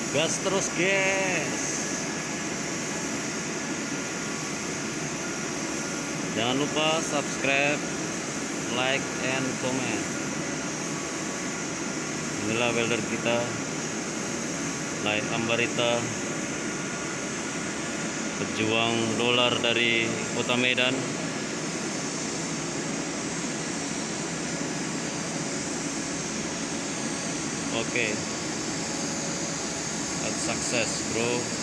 Gas terus, guys. Jangan lupa subscribe, like, and comment. Inilah welder kita, Lai Ambarita, pejuang dolar dari kota Medan. Oke, that's success, bro.